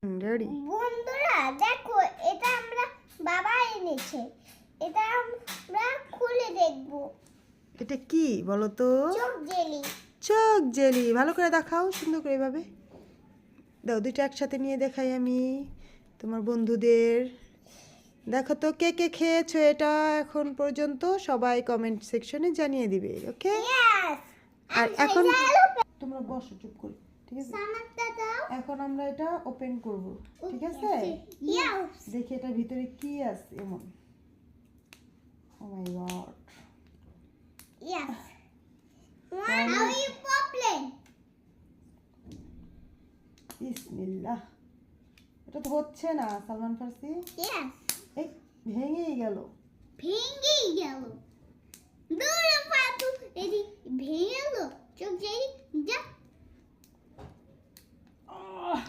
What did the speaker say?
Ready? বন্ধুরা দেখো, এটা আমরা বাবা এনেছে, এটা আমরা খুলে দেখব। এটা কি বলো তো? চোখ জেলি। চোখ জেলি। ভালো করে দেখাও, সুন্দর করে এভাবে দাও। দুইটা একসাথে নিয়ে দেখাই আমি তোমার বন্ধুদের। দেখো তো কে কে খেয়েছো এটা এখন পর্যন্ত, সবাই কমেন্ট সেকশনে জানিয়ে দিবে। ওকে? ইয়েস। আর এখন তোমরা বসো চুপ করে, ঠিক আছে? সামানটা দাও। এখন আমরা এটা ওপেন করব, ঠিক আছে? ইয়েস। দেখি এটার ভিতরে কি আছে এমন। Oh my God. Yes. How you problem? বিসমিল্লাহ। এটা তো হচ্ছে না সালমান ফার্সি। Yes. এই ভেঙেই গেল। ভেঙে গেল। দূরে পাতু, এদি ভেঙে গেল। চোখ জেলি যা। আহ